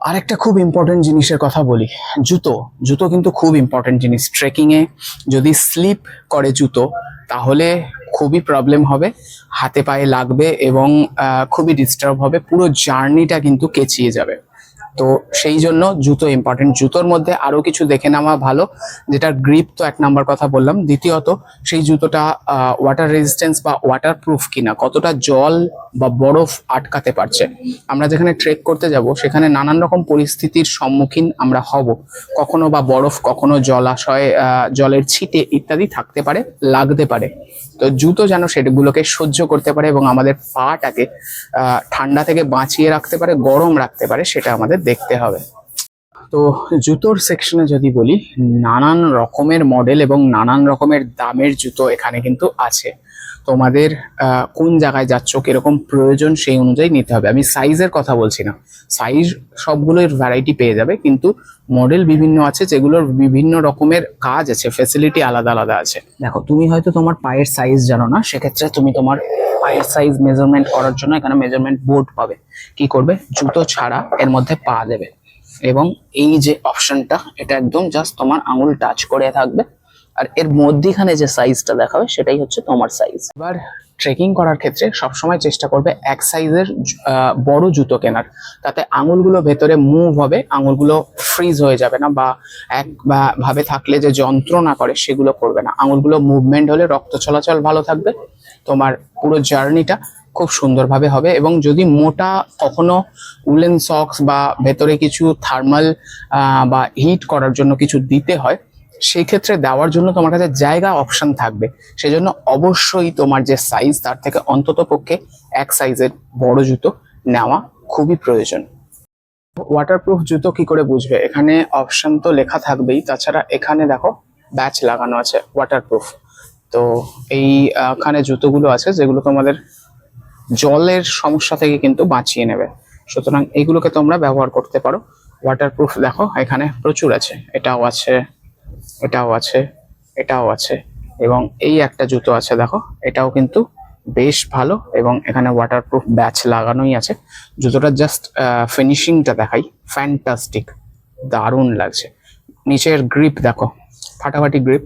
আরেকটা খুব ইম্পর্টেন্ট জিনিসের কথা বলি, জুতো। জুতো কিন্তু খুব ইম্পর্টেন্ট জিনিস। ট্রেকিংয়ে যদি স্লিপ করে জুতো তাহলে খুবই প্রবলেম হবে, হাতে পায়ে লাগবে এবং খুবই ডিস্টার্ব হবে, পুরো জার্নিটা কিন্তু কেচিয়ে যাবে। তো সেই জন্য জুতো ইম্পর্টেন্ট। জুতোর মধ্যে আরো কিছু দেখে নেওয়া ভালো, যেটার গ্রিপ তো এক নাম্বার কথা বললাম, দ্বিতীয়ত সেই জুতোটা ওয়াটার রেজিস্ট্যান্স বা ওয়াটার প্রুফ কিনা, কতটা জল বা বরফ আটকাতে পারছে। আমরা যেখানে ট্রেক করতে যাব সেখানে নানান রকম পরিস্থিতির সম্মুখীন আমরা হব, কখনো বা বরফ, কখনো জলাশয়, জলের ছিটে ইত্যাদি থাকতে পারে, লাগতে পারে। তো জুতো যেন সেগুলোকে সহ্য করতে পারে এবং আমাদের পাটাকে ঠান্ডা থেকে বাঁচিয়ে রাখতে পারে, গরম রাখতে পারে, সেটা আমাদের দেখতে হবে। তো জুতোর সেকশনে যদি বলি, নানান রকমের মডেল এবং নানান রকমের দামের জুতো এখানে কিন্তু আছে। তোমাদের কোন জায়গায় যাচ্ছ, কিরকম প্রয়োজন, সেই অনুযায়ী নিতে হবে। আমি সাইজের কথা বলছি না, সাইজ সবগুলোর ভ্যারাইটি পেয়ে যাবে, কিন্তু মডেল বিভিন্ন আছে যেগুলোর বিভিন্ন রকমের কাজ আছে, ফেসিলিটি আলাদা আলাদা আছে। দেখো, তুমি হয়তো তোমার পায়ের সাইজ জানো না, সেক্ষেত্রে তুমি তোমার পায়ের সাইজ মেজারমেন্ট করার জন্য এখানে মেজারমেন্ট বোর্ড পাবে। কি করবে, জুতো ছাড়া এর মধ্যে পা দেবে এবং এই যে অপশনটা, এটা একদম জাস্ট তোমার আঙুল টাচ করে থাকবে, আর এর মধ্যেখানে যে সাইজটা দেখাবে সেটাই হচ্ছে তোমার সাইজ। এবার ট্রেকিং করার ক্ষেত্রে সবসময় চেষ্টা করবে এক সাইজের বড় জুতো কেনার, তাতে আঙুলগুলো ভেতরে মুভ হবে, আঙুলগুলো ফ্রিজ হয়ে যাবে না, বা এক ভাবে থাকলে যে যন্ত্রণা করে সেগুলো করবে না। আঙুলগুলো মুভমেন্ট হলে রক্ত চলাচল ভালো থাকবে, তোমার পুরো জার্নিটা খুব সুন্দরভাবে হবে। এবং যদি মোটা কখনো উলেন সক্স বা ভেতরে কিছু থার্মাল বা হিট করার জন্য কিছু দিতে হয়, সেই ক্ষেত্রে দেওয়ার জন্য তোমার কাছে জায়গা অপশন থাকবে। সেজন্য অবশ্যই তোমার যে সাইজ তার থেকে অন্তত পক্ষে এক সাইজের বড় জুতো নেওয়া খুবই প্রয়োজন। ওয়াটারপ্রুফ জুতো কি করে বুঝবে, এখানে অপশন তো লেখা থাকবেই, তাছাড়া এখানে দেখো ব্যাচ লাগানো আছে ওয়াটারপ্রুফ। তো এইখানে জুতোগুলো আছে যেগুলো তোমাদের জলের সমস্যা থেকে কিন্তু বাঁচিয়ে নেবে, সুতরাং এইগুলোকে তোমরা ব্যবহার করতে পারো। ওয়াটারপ্রুফ দেখো এখানে প্রচুর আছে, এটাও আছে, এটাও আছে, এটাও আছে, এবং এই একটা জুতো আছে দেখো, এটাও কিন্তু বেশ ভালো এবং এখানে ওয়াটারপ্রুফ ব্যাচ লাগানোই আছে। জুতোটা জাস্ট ফিনিশিংটা দেখাই, ফ্যান্টাস্টিক, দারুণ লাগছে। নিচের গ্রিপ দেখো, ফাটাফাটি গ্রিপ।